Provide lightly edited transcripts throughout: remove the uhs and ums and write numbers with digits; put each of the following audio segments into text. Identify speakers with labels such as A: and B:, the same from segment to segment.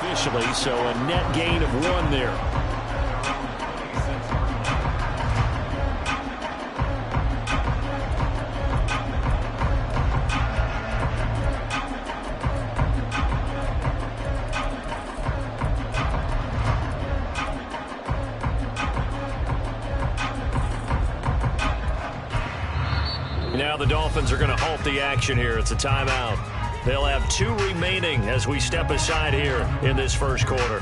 A: officially, so a net gain of 1 there. Now the Dolphins are going to halt the action here. It's a timeout. They'll have 2 remaining as we step aside here in this first quarter.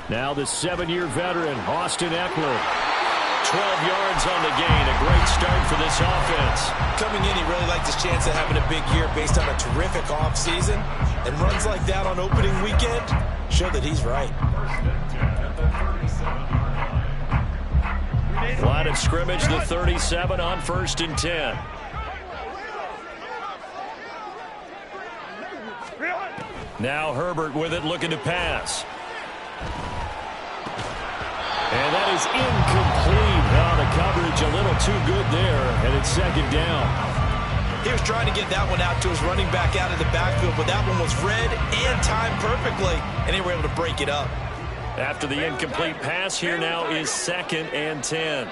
A: Now the 7-year veteran, Austin Ekeler. 12 yards on the gain. A great start for this offense.
B: Coming in, he really liked his chance of having a big year based on a terrific offseason. And runs like that on opening weekend show that he's right.
A: Line of scrimmage, the 37 on 1st and 10. Now Herbert with it, looking to pass. And that is incomplete. Oh, the coverage a little too good there, and it's 2nd down.
B: He was trying to get that one out to his running back out of the backfield, but that one was read and timed perfectly, and they were able to break it up.
A: After the incomplete pass, here now is 2nd and 10.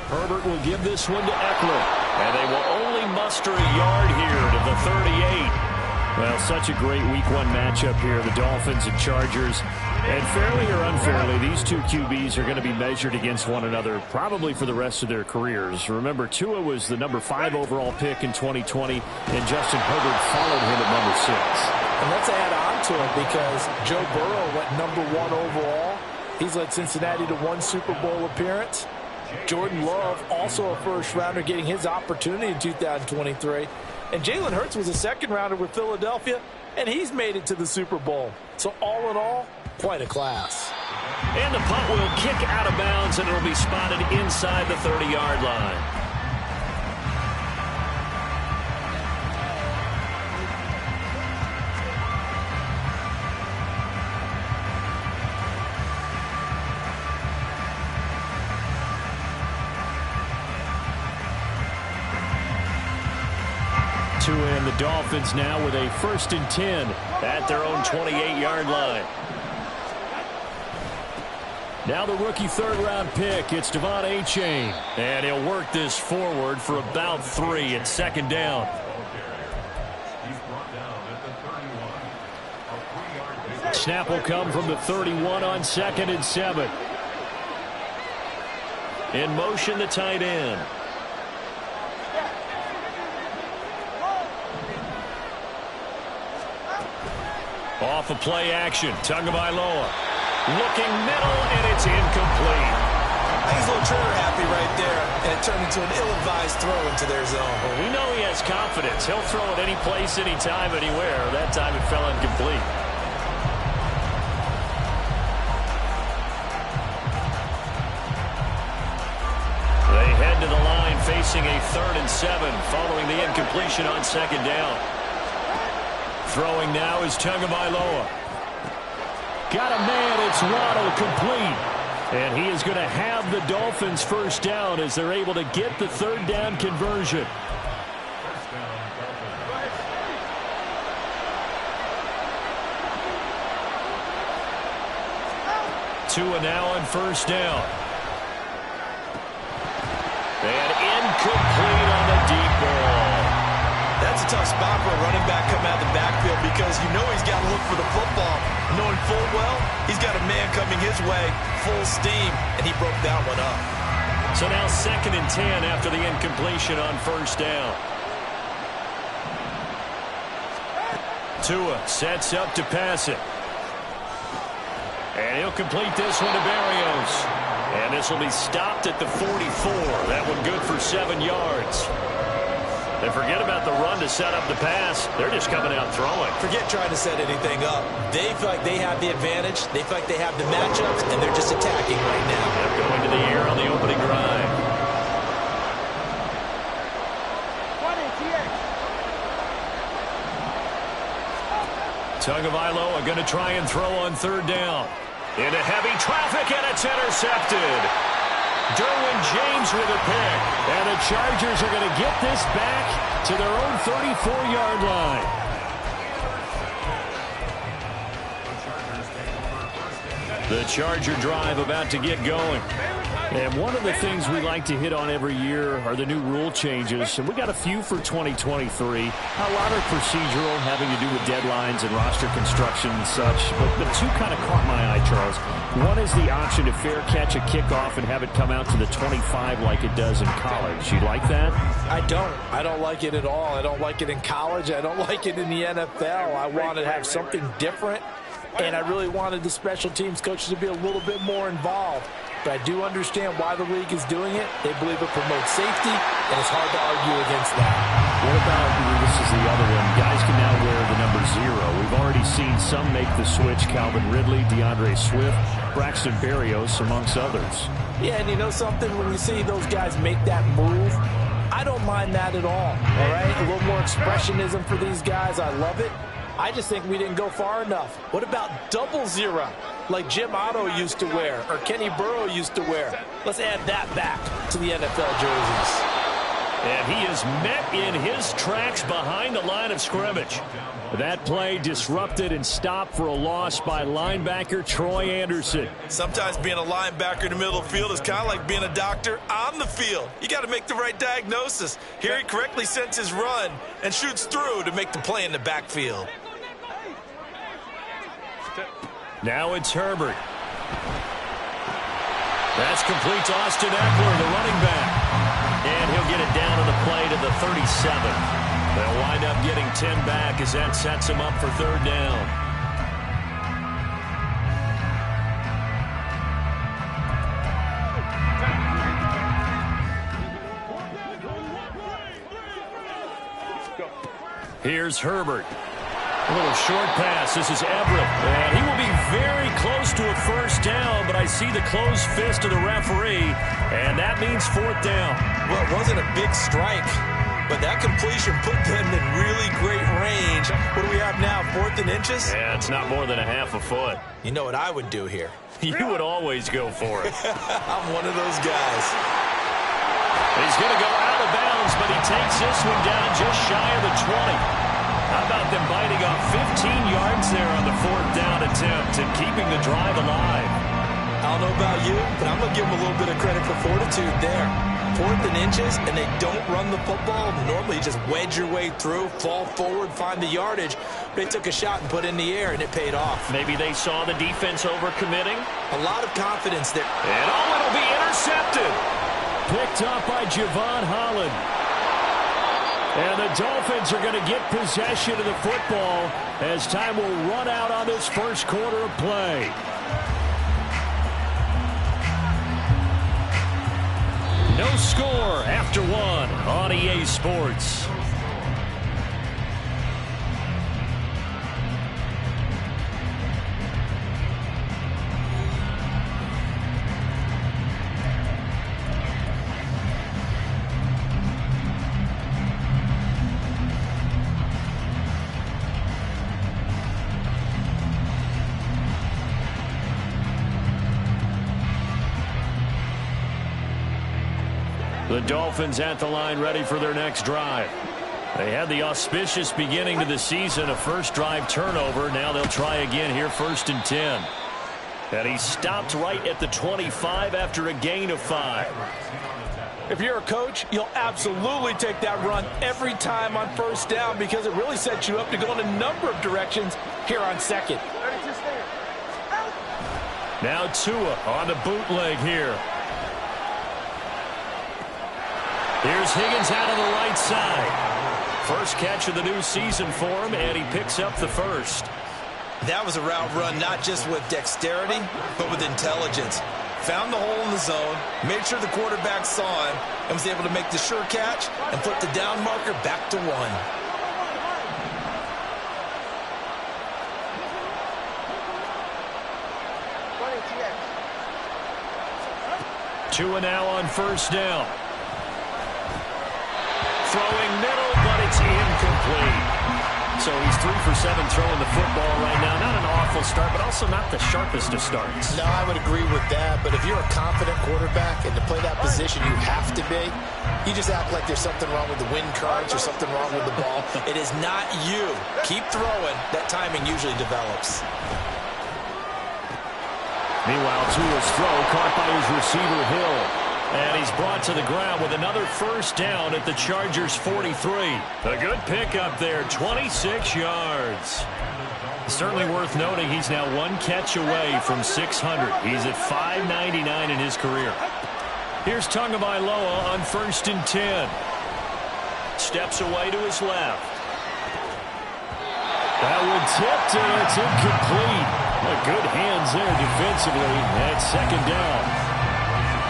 A: Herbert will give this one to Ekeler, and they will only muster a yard here to the 38. Well, such a great Week 1 matchup here, the Dolphins and Chargers. And fairly or unfairly, these 2 QBs are going to be measured against one another probably for the rest of their careers. Remember, Tua was the number 5 overall pick in 2020, and Justin Herbert followed him at number 6.
B: And let's add on to it because Joe Burrow went number 1 overall. He's led Cincinnati to 1 Super Bowl appearance. Jordan Love, also a first-rounder, getting his opportunity in 2023. And Jalen Hurts was a second-rounder with Philadelphia, and he's made it to the Super Bowl. So all in all, quite a class.
A: And the punt will kick out of bounds, and it'll be spotted inside the 30-yard line. And the Dolphins now with a 1st and 10 at their own 28-yard line. Now the rookie 3rd-round pick, it's Devon Achane. And he'll work this forward for about 3 at 2nd down. Snap will come from the 31 on 2nd and 7. In motion, the tight end. Off of play action, Tagovailoa. Looking middle, and it's incomplete.
B: I think he's a little trigger happy right there, and it turned into an ill-advised throw into their zone.
A: Well, we know he has confidence. He'll throw it any place, anytime, anywhere. That time it fell incomplete. They head to the line facing a 3rd and 7 following the incompletion on 2nd down. Throwing now is Tagovailoa. Got a man, it's Waddle, complete. And he is going to have the Dolphins 1st down as they're able to get the 3rd down conversion. Tua now on 1st down. And incomplete on the deep ball.
B: That's a tough spot for a running back coming out of the backfield because you know he's got to look for the football. Knowing full well, he's got a man coming his way, full steam, and he broke that one up.
A: So now 2nd and 10 after the incompletion on 1st down. Tua sets up to pass it. And he'll complete this one to Berrios. And this will be stopped at the 44. That one good for 7 yards. They forget about the run to set up the pass. They're just coming out throwing.
B: Forget trying to set anything up. They feel like they have the advantage. They feel like they have the matchups, and they're just attacking right now.
A: They're going to the air on the opening drive. Tagovailoa are going to try and throw on third down. Into heavy traffic, and it's intercepted. Derwin James with a pick. And the Chargers are going to get this back to their own 34-yard line. The Charger drive about to get going. And one of the things we like to hit on every year are the new rule changes. And we got a few for 2023. A lot are procedural, having to do with deadlines and roster construction and such. But the two kind of caught my eye, Charles. One is the option to fair catch a kickoff and have it come out to the 25 like it does in college. You like that?
B: I don't. I don't like it at all. I don't like it in college. I don't like it in the NFL. I want to have something different. And I really wanted the special teams coaches to be a little bit more involved. But I do understand why the league is doing it. They believe it promotes safety, and it's hard to argue against that.
A: What about, this is the other one, guys can now wear the number 0. We've already seen some make the switch, Calvin Ridley, DeAndre Swift, Braxton Berrios, amongst others.
B: Yeah, and you know something? When we see those guys make that move, I don't mind that at all right? A little more expressionism for these guys. I love it. I just think we didn't go far enough. What about 00, like Jim Otto used to wear or Kenny Burrow used to wear? Let's add that back to the NFL jerseys.
A: And he is met in his tracks behind the line of scrimmage. That play disrupted and stopped for a loss by linebacker Troy Anderson.
B: Sometimes being a linebacker in the middle of the field is kind of like being a doctor on the field. You got to make the right diagnosis. Here he correctly sends his run and shoots through to make the play in the backfield.
A: Now it's Herbert. That's complete to Austin Eckler, the running back. And he'll get it down on the play to the 37. They'll wind up getting 10 back as that sets him up for third down. Here's Herbert. A little short pass. This is Everett. And he will be very close to a first down, but I see the closed fist of the referee, and that means fourth down.
B: Well, it wasn't a big strike, but that completion put them in really great range. What do we have now, 4th and inches?
A: Yeah, it's not more than a half a foot.
B: You know what I would do here?
A: You would always go for it.
B: I'm one of those guys.
A: He's going to go out of bounds, but he takes this one down just shy of the 20. How about them biting off 15 yards there on the fourth down attempt and keeping the drive alive?
B: I don't know about you, but I'm going to give them a little bit of credit for fortitude there. 4th and inches, and they don't run the football. Normally, you just wedge your way through, fall forward, find the yardage. But they took a shot and put it in the air, and it paid off.
A: Maybe they saw the defense overcommitting.
B: A lot of confidence there.
A: And it'll be intercepted. Picked up by Javon Holland. And the Dolphins are going to get possession of the football as time will run out on this first quarter of play. No score after one on EA Sports. The Dolphins at the line ready for their next drive. They had the auspicious beginning to the season, a first drive turnover. Now they'll try again here, 1st and 10. And he stopped right at the 25 after a gain of 5.
B: If you're a coach, you'll absolutely take that run every time on first down because it really sets you up to go in a number of directions here on second.
A: Now Tua on the bootleg here. Here's Higgins out on the right side. First catch of the new season for him, and he picks up the first.
B: That was a route run not just with dexterity, but with intelligence. found the hole in the zone, made sure the quarterback saw him, and was able to make the sure catch and flip the down marker back to 1.
A: 2 now on first down. Throwing middle, but it's incomplete. So he's 3 for 7 throwing the football right now. Not an awful start, but also not the sharpest of starts.
B: No, I would agree with that. But if you're a confident quarterback and to play that position you have to be, you just act like there's something wrong with the wind currents or something wrong with the ball. It is not you. Keep throwing. That timing usually develops.
A: Meanwhile, Tua's throw caught by his receiver, Hill. And he's brought to the ground with another first down at the Chargers' 43. A good pickup there, 26 yards. Certainly worth noting he's now 1 catch away from 600. He's at 599 in his career. Here's Tagovailoa on 1st and 10. Steps away to his left. That one tipped and it's incomplete. Good hands there defensively at 2nd down.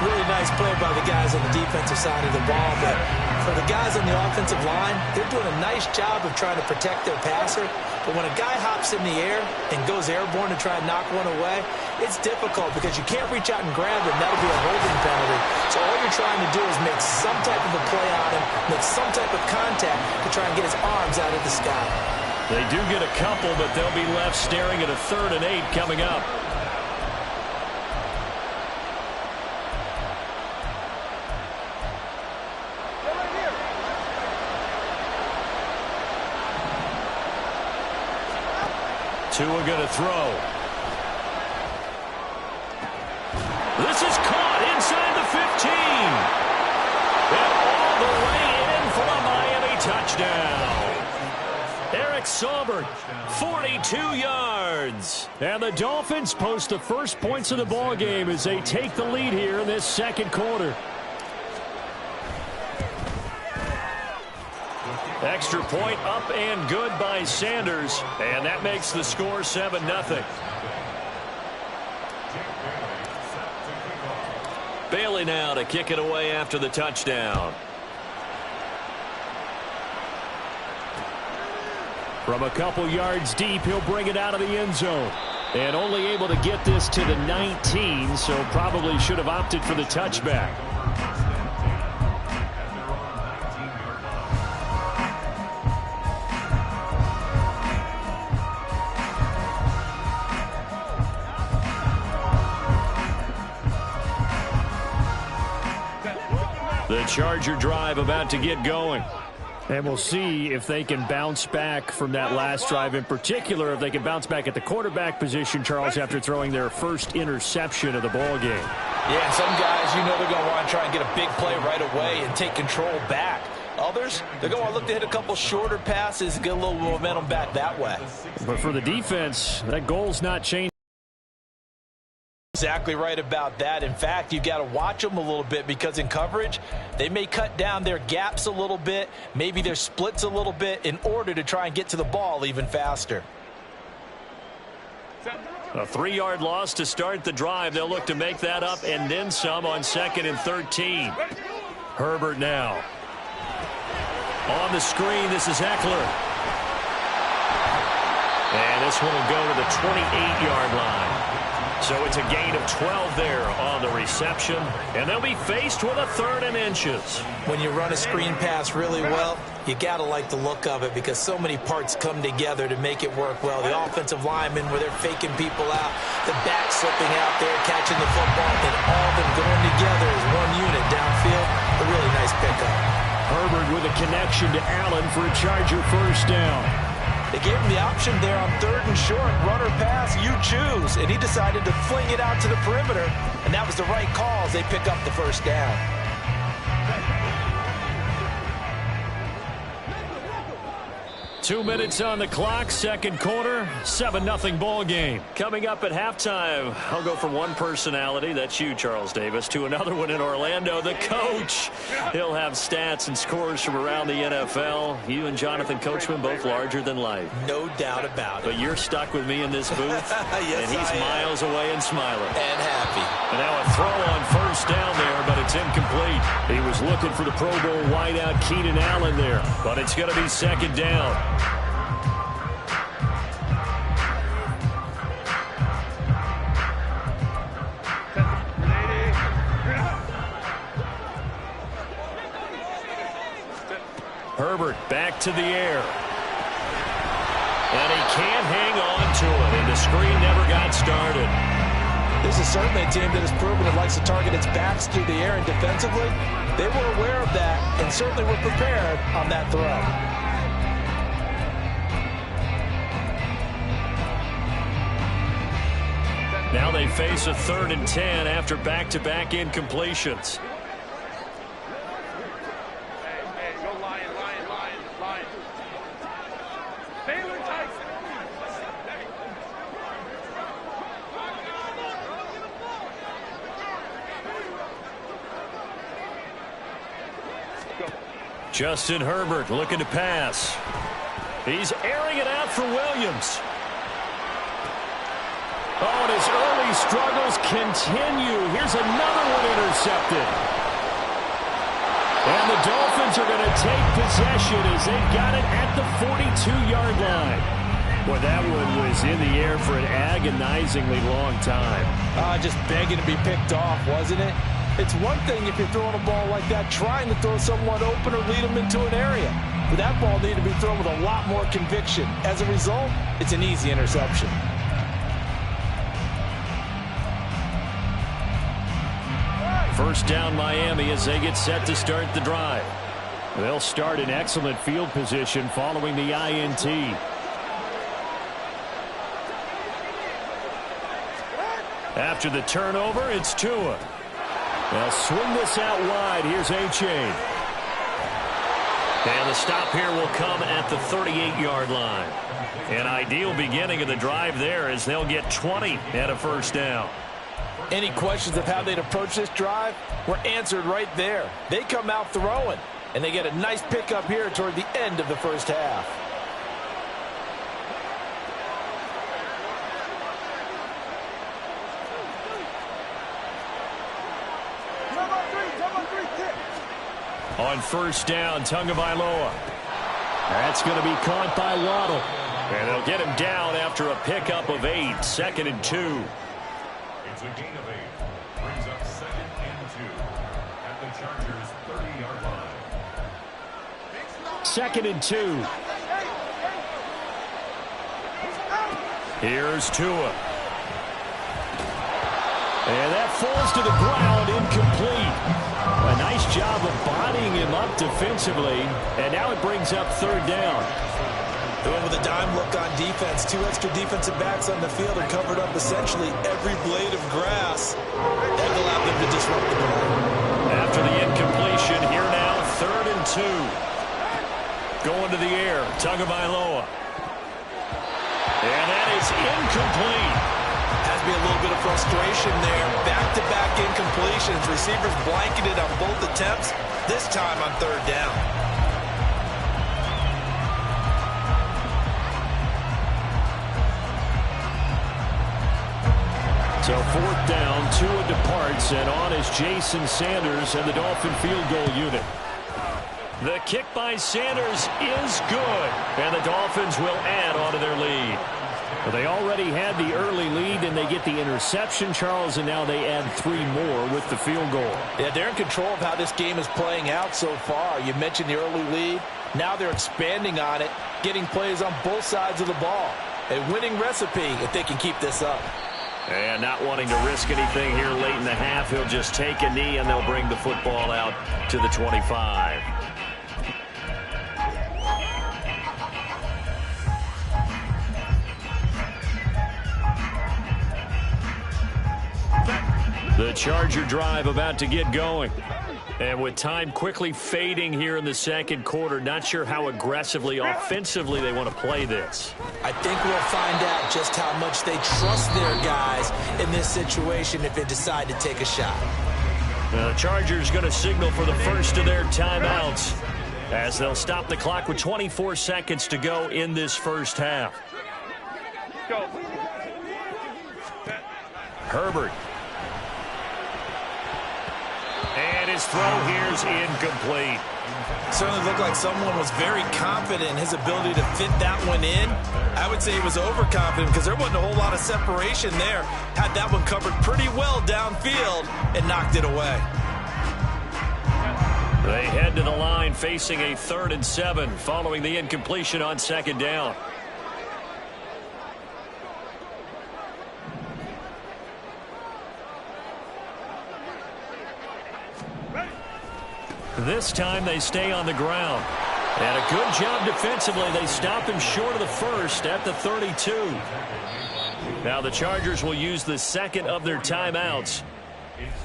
B: Really nice play by the guys on the defensive side of the ball, but for the guys on the offensive line, they're doing a nice job of trying to protect their passer. But when a guy hops in the air and goes airborne to try and knock one away, it's difficult because you can't reach out and grab him. That'll be a holding penalty. So all you're trying to do is make some type of a play on him, make some type of contact to try and get his arms out of the sky.
A: They do get a couple, but they'll be left staring at a 3rd and 8 coming up. Tua going to throw. This is caught inside the 15. And all the way in for a Miami touchdown. Eric Saubert, 42 yards. And the Dolphins post the first points of the ball game as they take the lead here in this 2nd quarter. Extra point up and good by Sanders, and that makes the score 7-0. Bailey now to kick it away after the touchdown. From a couple yards deep, he'll bring it out of the end zone. And only able to get this to the 19, so probably should have opted for the touchback. The Charger drive about to get going. And we'll see if they can bounce back from that last drive, in particular if they can bounce back at the quarterback position, Charles, after throwing their first interception of the ball game.
B: Yeah, some guys, you know they're going to want to try and get a big play right away and take control back. Others, they're going to want to look to hit a couple shorter passes and get a little momentum back that way.
A: But for the defense, that goal's not changed.
B: Exactly right about that. In fact, you've got to watch them a little bit because in coverage, they may cut down their gaps a little bit, maybe their splits a little bit in order to try and get to the ball even faster.
A: A 3-yard loss to start the drive. They'll look to make that up and then some on 2nd and 13. Herbert now. On the screen, this is Eckler. And this one will go to the 28-yard line. So it's a gain of 12 there on the reception, and they'll be faced with a 3rd and inches.
B: When you run a screen pass really well, you got to like the look of it because so many parts come together to make it work well. The offensive linemen where they're faking people out, the back slipping out there, catching the football, and all of them going together as one unit downfield. A really nice pickup.
A: Herbert with a connection to Allen for a Charger first down.
B: They gave him the option there on 3rd and short, run or pass, you choose. And he decided to fling it out to the perimeter, and that was the right call as they pick up the first down.
A: 2 minutes on the clock, second quarter, 7-0 ball game. Coming up at halftime, I'll go from one personality, that's you, Charles Davis, to another one in Orlando, the coach. He'll have stats and scores from around the NFL. You and Jonathan Coachman both larger than life.
B: No doubt about it.
A: But you're stuck with me in this booth,
B: yes,
A: and he's miles away and smiling.
B: And happy.
A: And now a throw on first down there, but it's incomplete. He was looking for the Pro Bowl wideout Keenan Allen there, but it's going to be second down. Herbert back to the air. And he can't hang on to it, and the screen never got started.
B: This is certainly a team that has proven it likes to target its backs through the air, and defensively, they were aware of that and certainly were prepared on that throw.
A: Now they face a 3rd and 10 after back-to-back incompletions. Justin Herbert looking to pass. He's airing it out for Williams. Oh, and his early struggles continue. Here's another one intercepted. And the Dolphins are going to take possession as they've got it at the 42-yard line. Boy, that one was in the air for an agonizingly long time.
B: Just begging to be picked off, wasn't it? It's one thing if you're throwing a ball like that, trying to throw someone open or lead them into an area. But that ball needed to be thrown with a lot more conviction. As a result, it's an easy interception.
A: First down Miami as they get set to start the drive. They'll start in excellent field position following the INT. After the turnover, it's Tua. They'll swing this out wide. Here's Achane. And the stop here will come at the 38-yard line. An ideal beginning of the drive there as they'll get 20 at a first down.
B: Any questions of how they'd approach this drive were answered right there. They come out throwing, and they get a nice pickup here toward the end of the first half.
A: On first down, Tagovailoa. That's going to be caught by Waddle. And they'll get him down after a pickup of 8, 2nd and 2.
C: It's a gain of 8. Brings up 2nd and 2 at the Chargers' 30-yard line.
A: 2nd and 2. Here's Tua. And that falls to the ground, incomplete. A nice job of bodying him up defensively, and now it brings up 3rd down.
B: Doing with a dime look on defense. 2 extra defensive backs on the field and covered up essentially every blade of grass. That allowed them to disrupt the play.
A: After the incompletion, here now, 3rd and 2. Going to the air, Tagovailoa. And that is incomplete.
B: Has to be a little bit of frustration there. Back-to-back incompletions. Receivers blanketed on both attempts, this time on 3rd down.
A: So 4th down, Tua departs, and on is Jason Sanders and the Dolphin field goal unit. The kick by Sanders is good, and the Dolphins will add on to their lead. Well, they already had the early lead, and they get the interception, Charles, and now they add 3 more with the field goal.
B: Yeah, they're in control of how this game is playing out so far. You mentioned the early lead. Now they're expanding on it, getting plays on both sides of the ball. A winning recipe if they can keep this up.
A: And not wanting to risk anything here late in the half, he'll just take a knee, and they'll bring the football out to the 25. The Charger drive about to get going. And with time quickly fading here in the second quarter, not sure how aggressively, offensively they want to play this.
B: I think we'll find out just how much they trust their guys in this situation if they decide to take a shot.
A: Now the Chargers going to signal for the first of their timeouts as they'll stop the clock with 24 seconds to go in this first half.
D: Go.
A: Herbert. And his throw here is incomplete.
B: Certainly looked like someone was very confident in his ability to fit that one in. I would say he was overconfident because there wasn't a whole lot of separation there. Had that one covered pretty well downfield and knocked it away.
A: They head to the line facing a 3rd and 7 following the incompletion on second down. This time they stay on the ground. And a good job defensively. They stop him short of the first at the 32. Now the Chargers will use the second of their timeouts.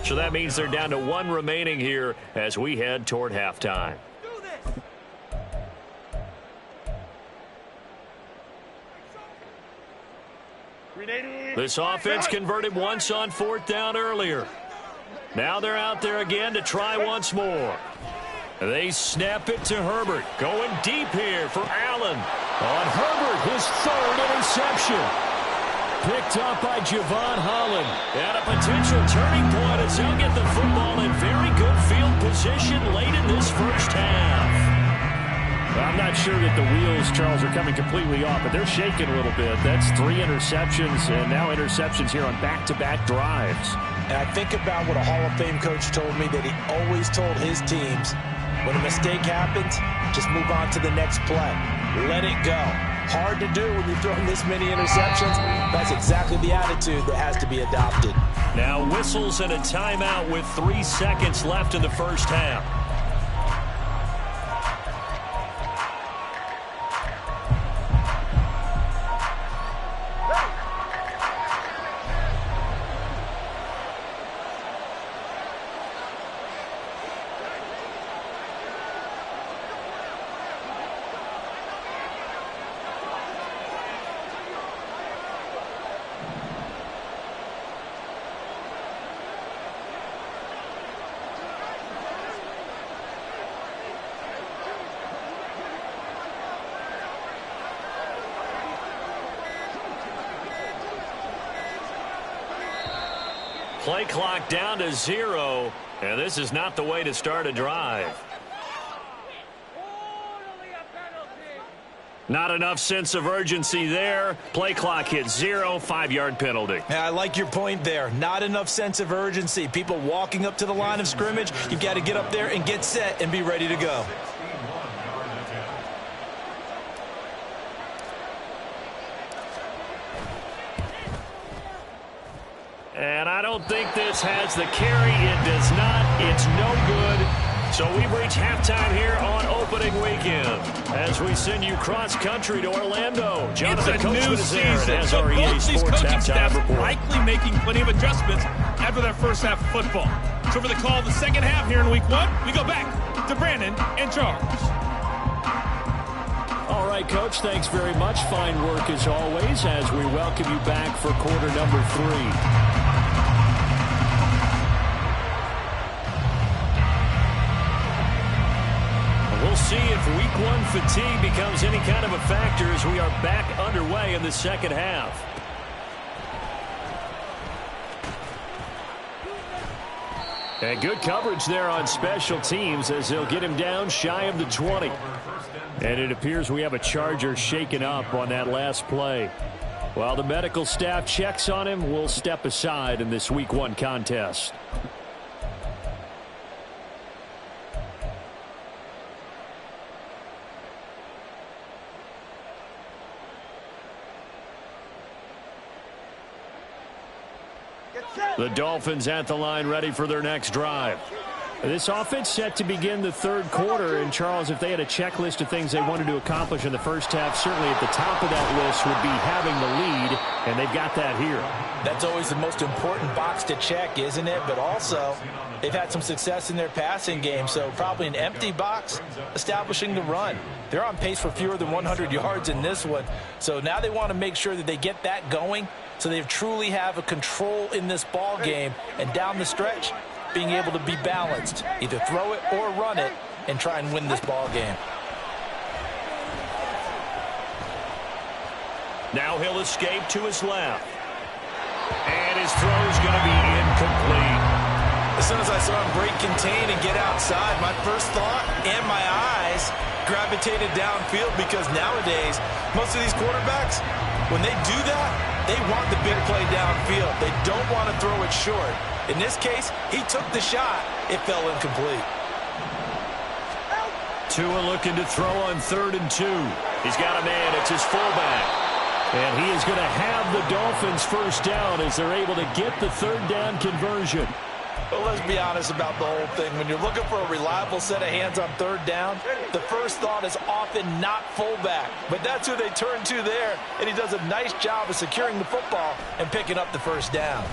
A: So that means they're down to 1 remaining here as we head toward halftime. This offense converted once on 4th down earlier. Now they're out there again to try once more. They snap it to Herbert. Going deep here for Allen. On Herbert, his 3rd interception. Picked up by Javon Holland. And a potential turning point as he'll get the football in very good field position late in this first half. I'm not sure that the wheels, Charles, are coming completely off, but they're shaking a little bit. That's 3 interceptions and now interceptions here on back-to-back drives.
B: And I think about what a Hall of Fame coach told me that he always told his teams, when a mistake happens, just move on to the next play. Let it go. Hard to do when you're throwing this many interceptions. That's exactly the attitude that has to be adopted.
A: Now whistles and a timeout with 3 seconds left in the first half. Play clock down to 0, and this is not the way to start a drive. Not enough sense of urgency there. Play clock hit 0, 5-yard penalty.
B: Yeah, I like your point there. Not enough sense of urgency. People walking up to the line of scrimmage, you've got to get up there and get set and be ready to go.
A: And I don't think this has the carry. It does not. It's no good. So we've reached halftime here on opening weekend as we send you cross-country to Orlando. Jonathan
D: It's a new season,
A: as
D: so
A: our EA
D: both these
A: Sports
D: coaching staffs
A: report.
D: likely making plenty of adjustments after that first half of football. So for the call of the second half here in week 1, we go back to Brandon and Charles.
A: All right, Coach, thanks very much. Fine work as always as we welcome you back for quarter number 3. We'll see if week 1 fatigue becomes any kind of a factor as we are back underway in the second half. And good coverage there on special teams as they'll get him down shy of the 20. And it appears we have a Charger shaken up on that last play. While the medical staff checks on him, we'll step aside in this week 1 contest. The Dolphins at the line ready for their next drive. This offense set to begin the third quarter. And, Charles, if they had a checklist of things they wanted to accomplish in the first half, certainly at the top of that list would be having the lead, and they've got that here.
B: That's always the most important box to check, isn't it? But also, they've had some success in their passing game, so probably an empty box establishing the run. They're on pace for fewer than 100 yards in this one, so now they want to make sure that they get that going so they truly have a control in this ball game, and down the stretch, being able to be balanced, either throw it or run it, and try and win this ball game.
A: Now he'll escape to his left. And his throw's going to be incomplete.
B: As soon as I saw him break contain and get outside, my first thought and my eyes gravitated downfield, because nowadays, most of these quarterbacks, when they do that, they want the big play downfield. They don't want to throw it short. In this case, he took the shot. It fell incomplete.
A: Tua looking to throw on 3rd and 2. He's got a man. It's his fullback. And he is going to have the Dolphins first down as they're able to get the 3rd down conversion.
B: Well, let's be honest about the whole thing. When you're looking for a reliable set of hands on 3rd down, the first thought is often not fullback. But that's who they turn to there, and he does a nice job of securing the football and picking up the first down.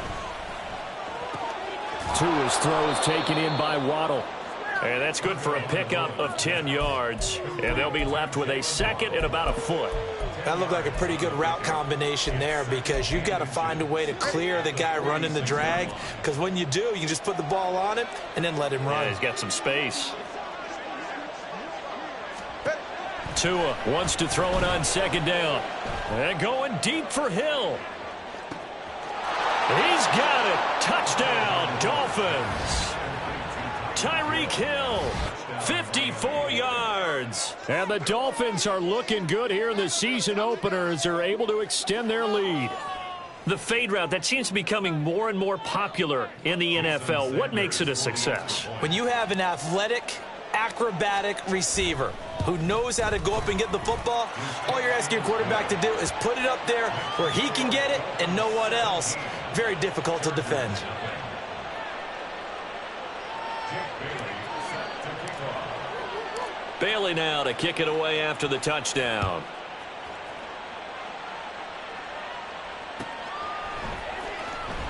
A: Tua's throw is taken in by Waddle. And that's good for a pickup of 10 yards. And they'll be left with a second and about a foot.
B: That looked like a pretty good route combination there, because you've got to find a way to clear the guy running the drag, because when you do, you just put the ball on him and then let him run.
A: Yeah, he's got some space. Tua wants to throw it on 2nd down. And going deep for Hill. He's got it. Touchdown, Dolphins. Tyreek Hill, 54 yards. And the Dolphins are looking good here in the season opener as they're able to extend their lead. The fade route, that seems to be becoming more and more popular in the NFL. What makes it a success?
B: When you have an athletic, acrobatic receiver who knows how to go up and get the football, all you're asking your quarterback to do is put it up there where he can get it and no one else. Very difficult to defend.
A: Bailey now to kick it away after the touchdown.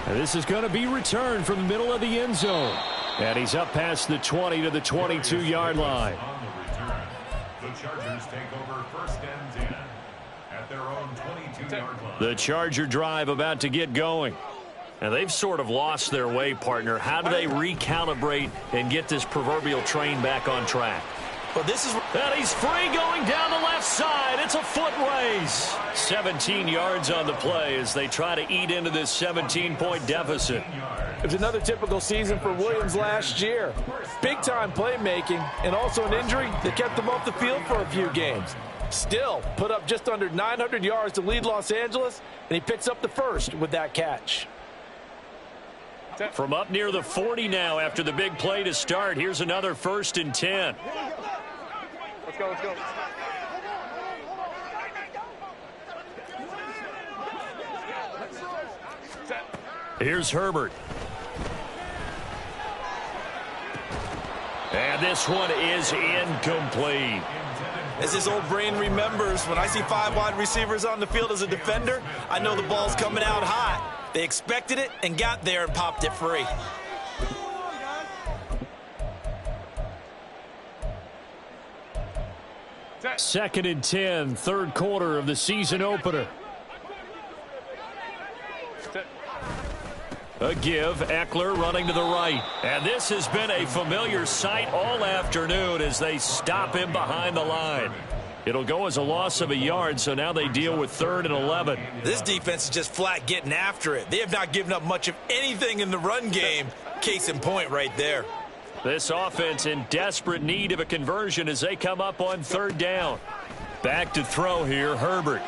A: And this is going to be returned from the middle of the end zone. And he's up past the 20 to the 22-yard line.
C: On the return, the Chargers take over 1st and 10 at their own 22-yard line.
A: The Charger drive about to get going. And they've sort of lost their way, partner. How do they recalibrate and get this proverbial train back on track?
B: Well, this is...
A: And he's free going down the left side. It's a foot race. 17 yards on the play as they try to eat into this 17-point deficit.
B: It was another typical season for Williams last year. Big-time playmaking and also an injury that kept him off the field for a few games. Still put up just under 900 yards to lead Los Angeles, and he picks up the first with that catch.
A: From up near the 40 now after the big play to start. Here's another 1st and 10.
E: Let's go, let's go.
A: Here's Herbert. And this one is incomplete.
B: As his old brain remembers, when I see 5 wide receivers on the field as a defender, I know the ball's coming out hot. They expected it and got there and popped it free.
A: Second and 10, 3rd quarter of the season opener. A give, Eckler running to the right. And this has been a familiar sight all afternoon as they stop him behind the line. It'll go as a loss of a yard, so now they deal with 3rd and 11.
B: This defense is just flat getting after it. They have not given up much of anything in the run game. Case in point right there.
A: This offense in desperate need of a conversion as they come up on 3rd down. Back to throw here, Herbert.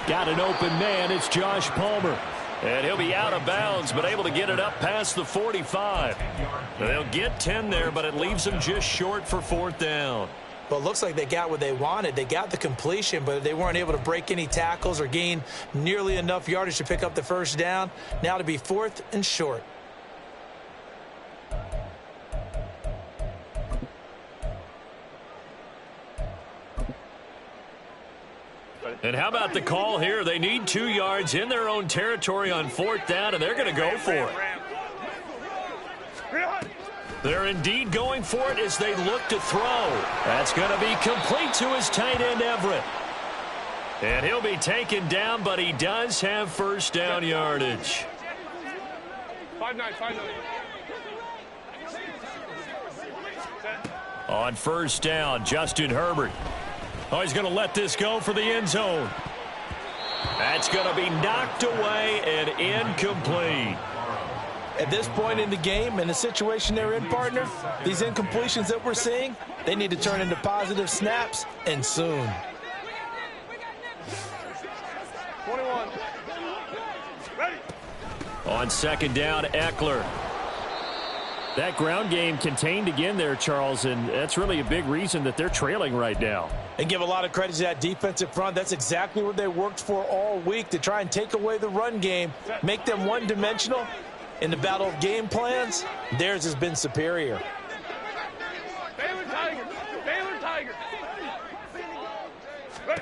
A: Got an open man, it's Josh Palmer. And he'll be out of bounds, but able to get it up past the 45. They'll get 10 there, but it leaves them just short for 4th down.
B: Well, it looks like they got what they wanted. They got the completion, but they weren't able to break any tackles or gain nearly enough yardage to pick up the first down. Now to be 4th and short.
A: And how about the call here? They need 2 yards in their own territory on 4th down, and they're going to go for it. They're indeed going for it as they look to throw. That's going to be complete to his tight end, Everett. And he'll be taken down, but he does have first down yardage.
E: 5-9.
A: On first down, Justin Herbert. Oh, he's going to let this go for the end zone. That's going to be knocked away and incomplete.
B: At this point in the game, in the situation they're in, partner, these incompletions that we're seeing, they need to turn into positive snaps, and soon.
E: 21. Ready.
A: On second down, Eckler. That ground game contained again there, Charles, and that's really a big reason that they're trailing right now.
B: And give a lot of credit to that defensive front. That's exactly what they worked for all week, to try and take away the run game, make them one-dimensional. In the battle of game plans, theirs has been superior.
E: Baylor Tiger. Ready.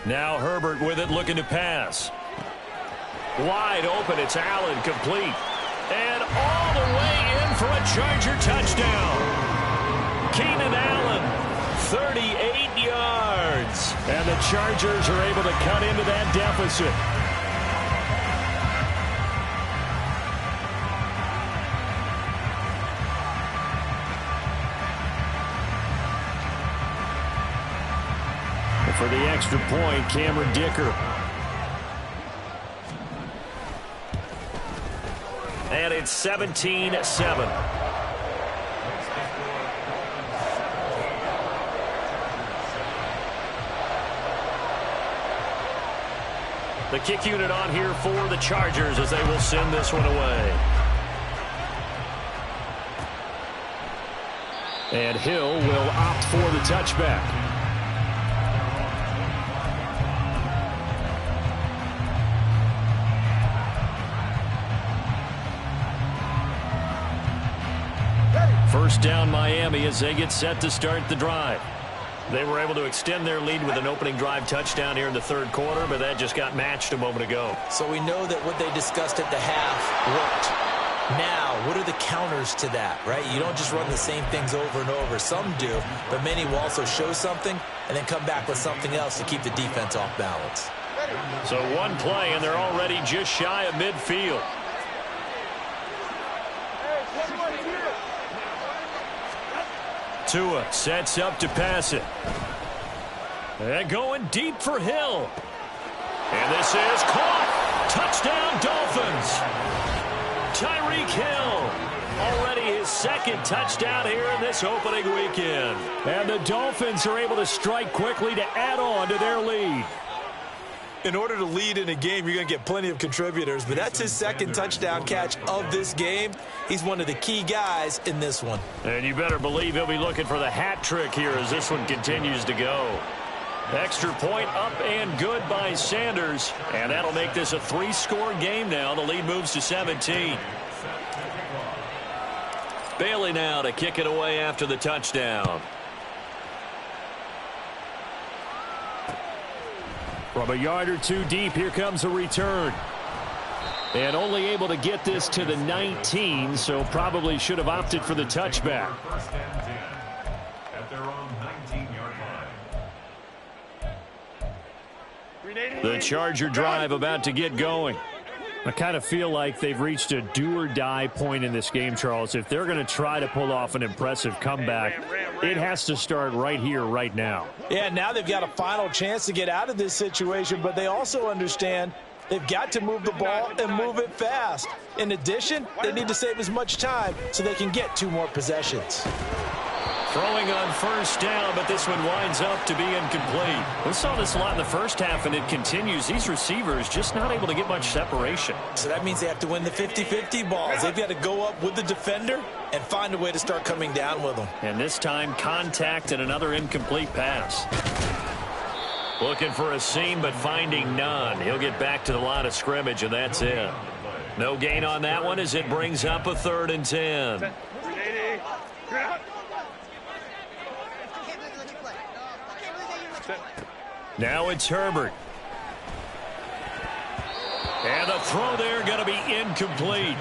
A: Now Herbert with it, looking to pass. Wide open, it's Allen, complete. And all the way in for a Charger touchdown. Keenan Allen, 38 yards. And the Chargers are able to cut into that deficit. For the extra point, Cameron Dicker. And it's 17-7. The kick unit on here for the Chargers as they will send this one away. And Hill will opt for the touchback. First down, Miami, as they get set to start the drive. They were able to extend their lead with an opening drive touchdown here in the third quarter, but that just got matched a moment ago.
B: So we know that what they discussed at the half worked. Now, what are the counters to that, right? You don't just run the same things over and over. Some do, but many will also show something and then come back with something else to keep the defense off balance.
A: So one play, and they're already just shy of midfield. Tua sets up to pass it. And going deep for Hill. And this is caught. Touchdown, Dolphins. Tyreek Hill. Already his second touchdown here in this opening weekend. And the Dolphins are able to strike quickly to add on to their lead.
B: In order to lead in a game, you're going to get plenty of contributors, but that's his second touchdown catch of this game. He's one of the key guys in this one.
A: And you better believe he'll be looking for the hat trick here as this one continues to go. Extra point up and good by Sanders, and that'll make this a 3-score game now. The lead moves to 17. Bailey now to kick it away after the touchdown. From a yard or two deep, here comes a return. And only able to get this to the 19, so probably should have opted for the touchback.
C: First and 10 at their own 19-yard line.
A: The Charger drive about to get going. I kind of feel like they've reached a do-or-die point in this game, Charles. If they're going to try to pull off an impressive comeback, it has to start right here, right now.
B: Yeah, now they've got a final chance to get out of this situation, but they also understand they've got to move the ball and move it fast. In addition, they need to save as much time so they can get 2 more possessions.
A: Throwing on first down, but this one winds up to be incomplete. We saw this a lot in the first half, and it continues. These receivers just not able to get much separation.
B: So that means they have to win the 50-50 balls. They've got to go up with the defender and find a way to start coming down with them.
A: And this time, contact and another incomplete pass. Looking for a seam, but finding none. He'll get back to the line of scrimmage, and that's it. No gain on that one as it brings up a 3rd and 10. Now it's Herbert. And the throw there going to be incomplete.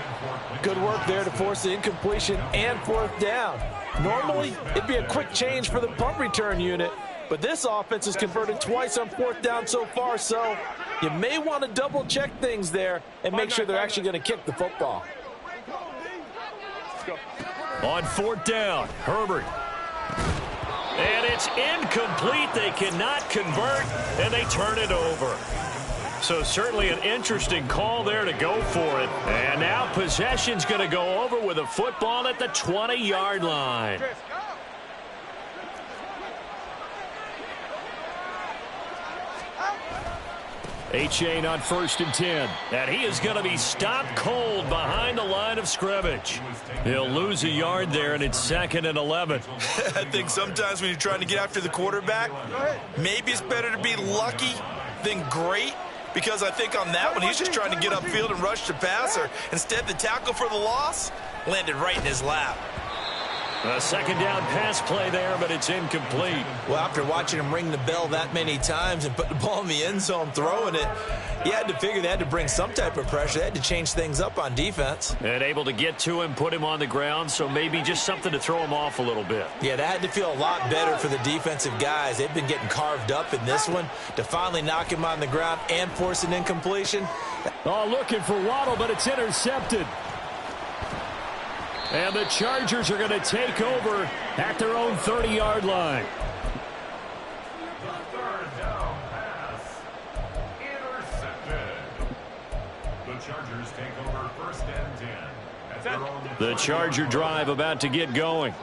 B: Good work there to force the incompletion and fourth down. Normally, it'd be a quick change for the punt return unit, but this offense has converted twice on fourth down so far, so you may want to double-check things there and make sure they're actually going to kick the football.
A: On fourth down, Herbert. And it's incomplete. They cannot convert, and they turn it over. So certainly an interesting call there to go for it. And now possession's going to go over with a football at the 20-yard line. Achane on 1st and 10. And he is going to be stopped cold behind the line of scrimmage. He'll lose a yard there, and it's 2nd and 11.
F: I think sometimes when you're trying to get after the quarterback, maybe it's better to be lucky than great. Because I think on that one, he's just trying to get upfield and rush the passer. Instead, the tackle for the loss landed right in his lap.
A: A 2nd down pass play there, but it's incomplete.
F: Well, after watching him ring the bell that many times and put the ball in the end zone throwing it, he had to figure they had to bring some type of pressure. They had to change things up on defense.
A: And able to get to him, put him on the ground, so maybe just something to throw him off a little bit.
F: Yeah, that had to feel a lot better for the defensive guys. They've been getting carved up in this one. To finally knock him on the ground and force an incompletion.
A: Oh, looking for Waddle, but it's intercepted. And the Chargers are going to take over at their own 30-yard line.
C: The 3rd down pass intercepted. The Chargers take over 1st and 10 at their own.
A: The Charger drive about to get going.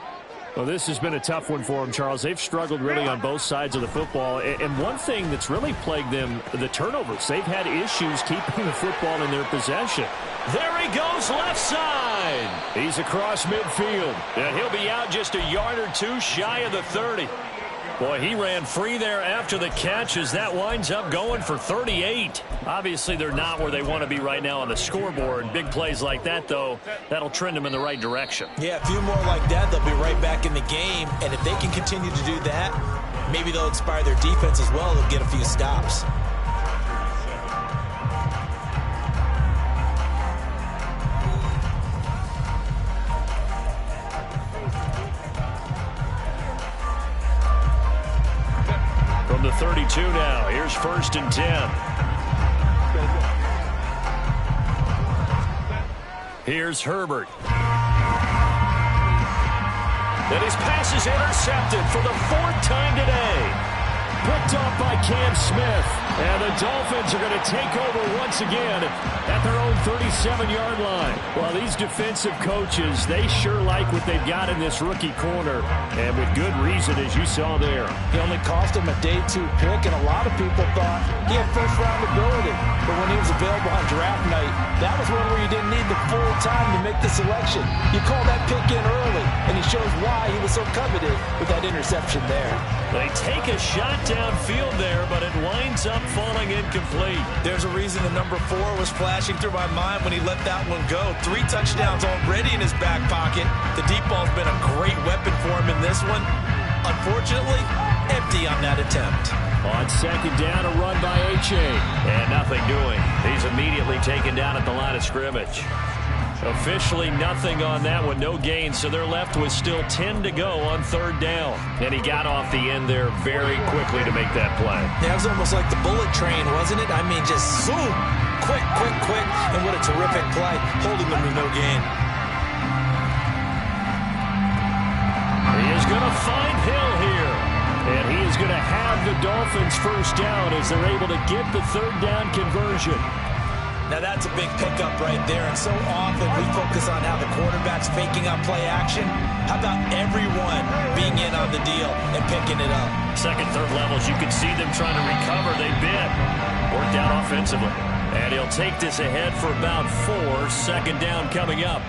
A: Well, this has been a tough one for them, Charles. They've struggled really on both sides of the football. And one thing that's really plagued them, the turnovers. They've had issues keeping the football in their possession. There he goes, left side. He's across midfield. And he'll be out just a yard or two shy of the 30. Boy, he ran free there after the catch as that winds up going for 38. Obviously, they're not where they want to be right now on the scoreboard. Big plays like that, though, that'll trend them in the right direction.
F: Yeah, a few more like that, they'll be right back in the game. And if they can continue to do that, maybe they'll inspire their defense as well. They'll get a few stops.
A: From the 32 now, here's 1st and 10. Here's Herbert. And his pass is intercepted for the 4th time today. Picked off by Cam Smith. And the Dolphins are going to take over once again at their own 37-yard line. Well, these defensive coaches, they sure like what they've got in this rookie corner. And with good reason, as you saw there.
B: He only cost him a day 2 pick, and a lot of people thought he had first-round ability. But when he was available on draft night, that was one where you didn't need the full time to make the selection. You call that pick in early, and he shows why he was so coveted with that interception there.
A: They take a shot downfield there, but it winds up falling incomplete.
F: There's a reason the number 4 was flashing through my mind when he let that one go. 3 touchdowns already in his back pocket. The deep ball's been a great weapon for him in this one. Unfortunately, empty on that attempt.
A: On 2nd down, a run by Achane. And nothing doing. He's immediately taken down at the line of scrimmage. Officially nothing on that one, no gain, so they're left with still 10 to go on 3rd down. And he got off the end there very quickly to make that play.
F: That was almost like the bullet train, wasn't it? I mean, just zoom, quick, and what a terrific play, holding them to no gain.
A: He is going to find Hill here. And he is going to have the Dolphins 1st down as they're able to get the 3rd down conversion.
F: Now that's a big pickup right there, and so often we focus on how the quarterback's faking out play action. How about everyone being in on the deal and picking it up?
A: 2nd, 3rd levels, you can see them trying to recover. They've been worked out offensively. And he'll take this ahead for about 4. 2nd down coming up.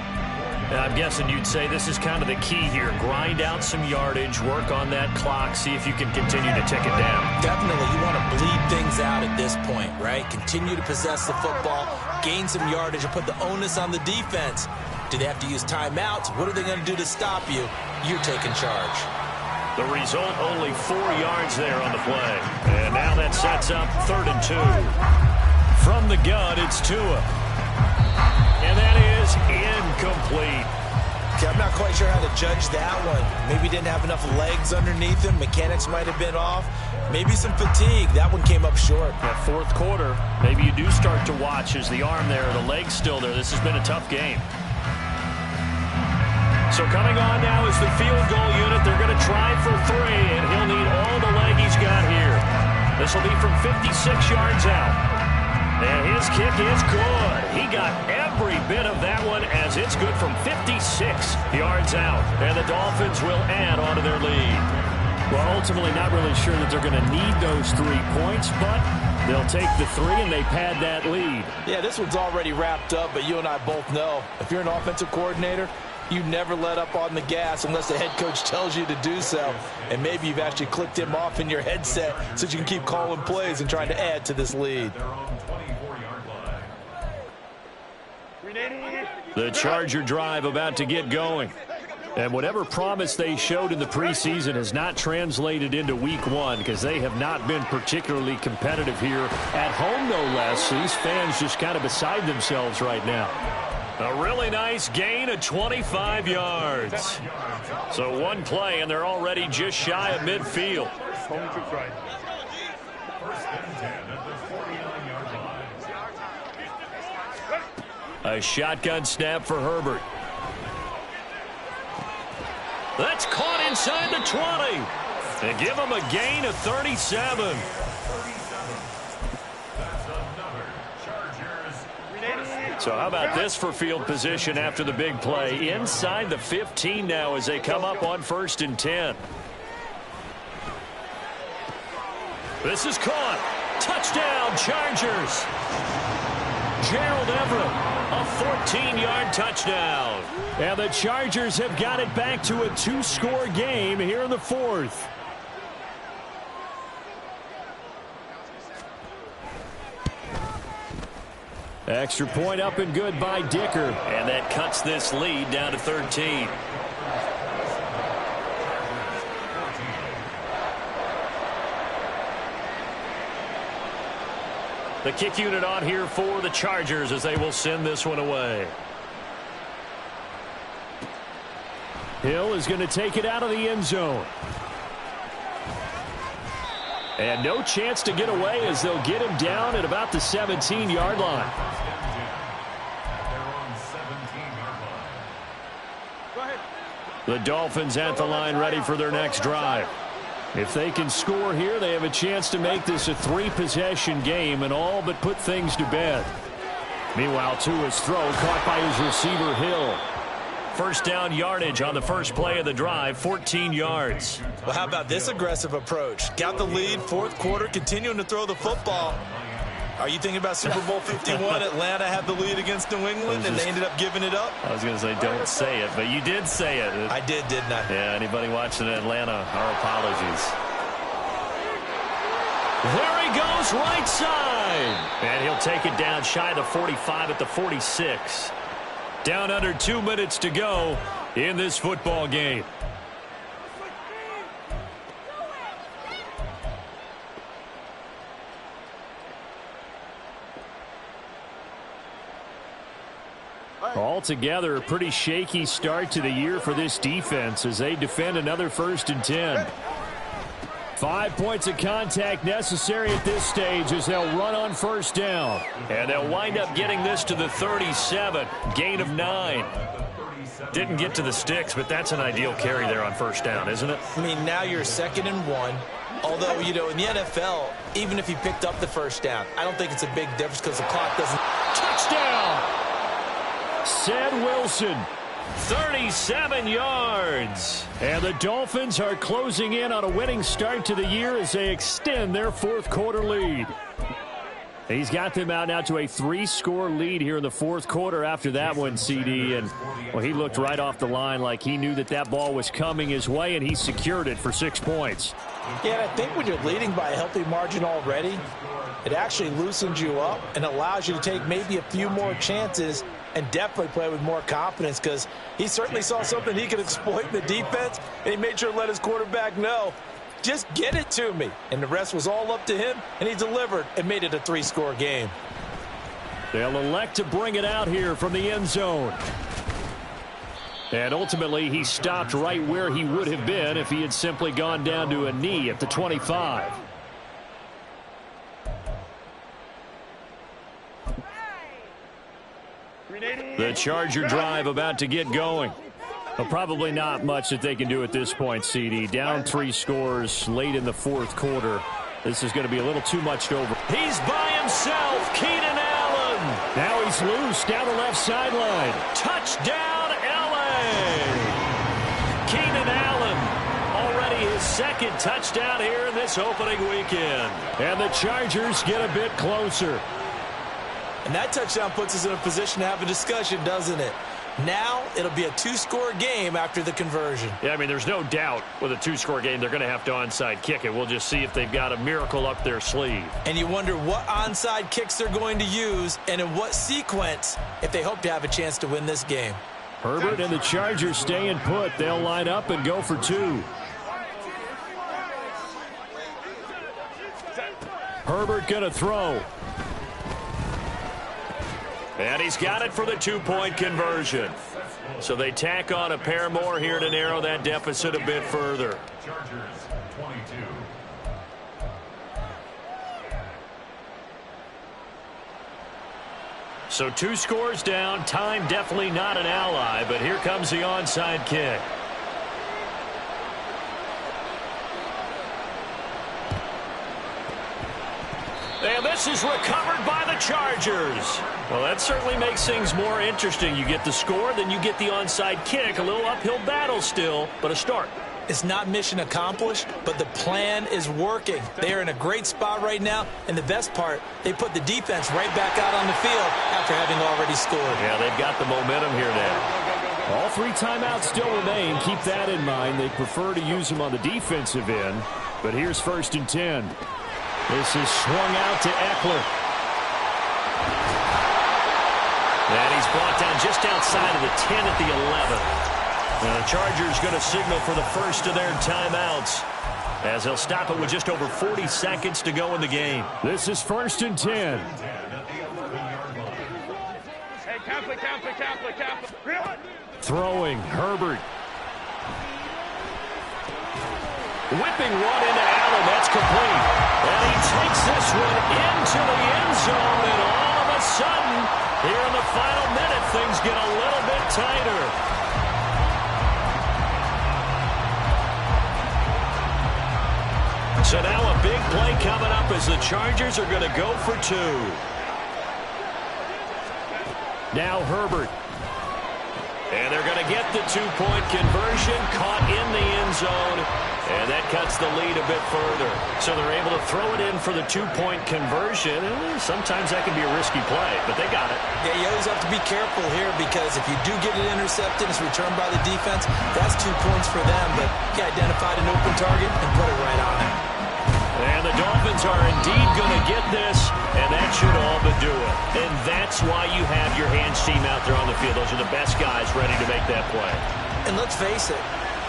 A: And I'm guessing you'd say this is kind of the key here. Grind out some yardage, work on that clock, see if you can continue to tick it down.
F: Definitely. You want to bleed things out at this point, right? Continue to possess the football, gain some yardage, and put the onus on the defense. Do they have to use timeouts? What are they going to do to stop you? You're taking charge.
A: The result, only 4 yards there on the play. And now that sets up 3rd and 2. From the gun, it's Tua. And that is incomplete.
B: Okay, I'm not quite sure how to judge that one. Maybe didn't have enough legs underneath him. Mechanics might have been off. Maybe some fatigue. That one came up short.
A: That 4th quarter, maybe you do start to watch as the arm there, the leg's still there. This has been a tough game. So coming on now is the field goal unit. They're going to try for 3, and he'll need all the leg he's got here. This will be from 56 yards out. And his kick is good. He got every bit of that one as it's good from 56 yards out. And the Dolphins will add on to their lead. Well, ultimately not really sure that they're going to need those 3 points, but they'll take the 3 and they pad that lead.
B: Yeah, this one's already wrapped up, but you and I both know if you're an offensive coordinator, you never let up on the gas unless the head coach tells you to do so. And maybe you've actually clicked him off in your headset so you can keep calling plays and trying to add to this lead.
A: The Charger drive about to get going. And whatever promise they showed in the preseason has not translated into week 1 because they have not been particularly competitive here at home, no less. So these fans just kind of beside themselves right now. A really nice gain of 25 yards. So 1 play, and they're already just shy of midfield. A shotgun snap for Herbert. That's caught inside the 20. They give him a gain of 37. So how about this for field position after the big play? Inside the 15 now as they come up on 1st and 10. This is caught. Touchdown, Chargers. Gerald Everett, a 14-yard touchdown. And the Chargers have got it back to a 2-score game here in the 4th. Extra point up and good by Dicker. And that cuts this lead down to 13. The kick unit on here for the Chargers as they will send this one away. Hill is going to take it out of the end zone. And no chance to get away as they'll get him down at about the 17-yard line. The Dolphins at the line ready for their next drive. If they can score here, they have a chance to make this a 3-possession game and all but put things to bed. Meanwhile, Tua's throw caught by his receiver, Hill. First down yardage on the first play of the drive, 14 yards.
B: Well, how about this aggressive approach? Got the lead, 4th quarter, continuing to throw the football. Are you thinking about Super Bowl 51? Atlanta had the lead against New England, and they ended up giving it up?
A: I was going to say, don't say it, but you did say it.
B: I did, didn't I?
A: Yeah, anybody watching Atlanta, our apologies. There he goes, right side. And he'll take it down shy of the 45 at the 46. Down under 2 minutes to go in this football game. Altogether, a pretty shaky start to the year for this defense as they defend another 1st and 10. 5 points of contact necessary at this stage as they'll run on 1st down. And they'll wind up getting this to the 37. Gain of 9. Didn't get to the sticks, but that's an ideal carry there on 1st down, isn't it?
B: I mean, now you're 2nd and 1. Although, you know, in the NFL, even if you picked up the 1st down, I don't think it's a big difference because the clock doesn't.
A: Touchdown! Ced Wilson. 37 yards. And the Dolphins are closing in on a winning start to the year as they extend their 4th quarter lead. He's got them out now to a 3-score lead here in the 4th quarter after that one, CD. And, well, he looked right off the line like he knew that that ball was coming his way, and he secured it for 6 points.
B: Yeah, and I think when you're leading by a healthy margin already, it actually loosens you up and allows you to take maybe a few more chances and definitely play with more confidence because he certainly saw something he could exploit in the defense, and he made sure to let his quarterback know, just get it to me. And the rest was all up to him, and he delivered and made it a 3-score game.
A: They'll elect to bring it out here from the end zone. And ultimately, he stopped right where he would have been if he had simply gone down to a knee at the 25. The Charger drive about to get going. Well, probably not much that they can do at this point, CD. Down 3 scores late in the fourth quarter. This is going to be a little too much to over. He's by himself, Keenan Allen. Now he's loose down the left sideline. Touchdown, LA! Keenan Allen, already his second touchdown here in this opening weekend. And the Chargers get a bit closer.
B: And that touchdown puts us in a position to have a discussion, doesn't it? Now it'll be a 2-score game after the conversion.
A: Yeah, I mean, there's no doubt with a 2-score game they're going to have to onside kick it. We'll just see if they've got a miracle up their sleeve.
B: And you wonder what onside kicks they're going to use and in what sequence if they hope to have a chance to win this game.
A: Herbert and the Chargers staying put. They'll line up and go for 2. Herbert going to throw. And he's got it for the 2-point conversion. So they tack on a pair more here to narrow that deficit a bit further.
C: Chargers 22.
A: So 2 scores down. Time definitely not an ally, but here comes the onside kick. And this is recovered by the Chargers. Well, that certainly makes things more interesting. You get the score, then you get the onside kick. A little uphill battle still, but a start.
B: It's not mission accomplished, but the plan is working. They are in a great spot right now, and the best part, they put the defense right back out on the field after having already scored.
A: Yeah, they've got the momentum here now. All 3 timeouts still remain. Keep that in mind. They prefer to use them on the defensive end, but here's 1st and 10. This is swung out to Eckler. And he's brought down just outside of the 10 at the 11. Now the Chargers going to signal for the first of their timeouts as they'll stop it with just over 40 seconds to go in the game. This is 1st and 10.
E: Hey, Kapler.
A: Throwing, Herbert. Whipping one into Allen. That's complete. And he takes this one into the end zone. And all of a sudden, here in the final minute, things get a little bit tighter. So now a big play coming up as the Chargers are going to go for 2. Now Herbert. And they're going to get the 2-point conversion, caught in the end zone, and that cuts the lead a bit further. So they're able to throw it in for the 2-point conversion. Sometimes that can be a risky play, but they got it.
B: Yeah, you always have to be careful here because if you do get it intercepted, it's returned by the defense, that's 2 points for them, but he identified an open target and put it right on it.
A: And the Dolphins are indeed going to get this, and that should all but do it. And that's why you have your hands team out there on the field. Those are the best guys ready to make that play.
B: And let's face it,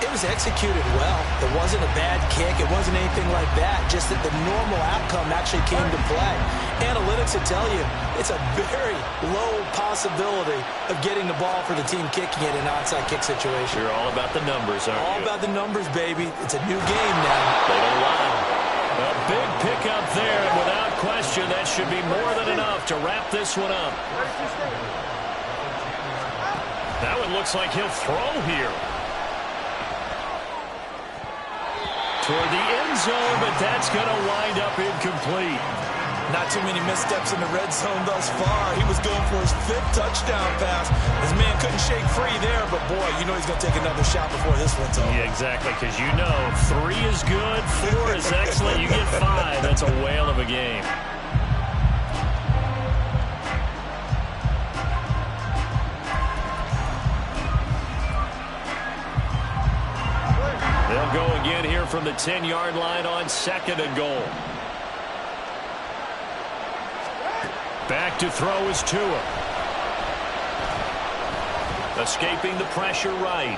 B: it was executed well. It wasn't a bad kick. It wasn't anything like that. Just that the normal outcome actually came to play. Analytics will tell you it's a very low possibility of getting the ball for the team kicking it in an onside kick situation.
A: You're all about the numbers, aren't you?
B: All about the numbers, baby. It's a new game now.
A: They don't lie. A big pickup there, and without question, that should be more than enough to wrap this one up. That one looks like he'll throw here. Toward the end zone, but that's going to wind up incomplete.
B: Not too many missteps in the red zone thus far. He was going for his 5th touchdown pass. His man couldn't shake free there, but boy, you know he's going to take another shot before this one's over.
A: Yeah, exactly, because you know 3 is good, 4 is excellent, you get 5. That's a whale of a game. They'll go again here from the 10-yard line on 2nd and goal. Back to throw is Tua. Escaping the pressure right.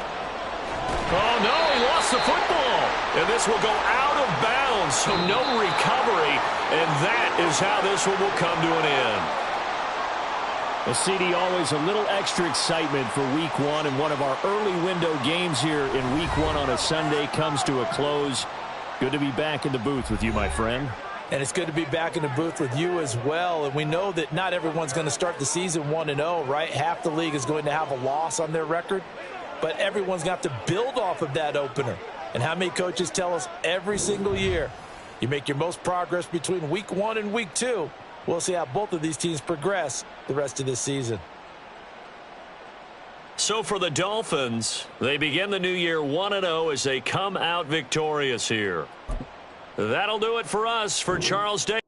A: Oh, no, he lost the football. And this will go out of bounds, so no recovery. And that is how this one will come to an end. Well, CD, always a little extra excitement for Week 1, and one of our early window games here in Week 1 on a Sunday comes to a close. Good to be back in the booth with you, my friend.
B: And it's good to be back in the booth with you as well. And we know that not everyone's going to start the season 1-0, right? Half the league is going to have a loss on their record. But everyone's going to have to build off of that opener. And how many coaches tell us every single year, you make your most progress between Week 1 and Week 2. We'll see how both of these teams progress the rest of this season.
A: So for the Dolphins, they begin the new year 1-0 as they come out victorious here. That'll do it for us. For Charles Day.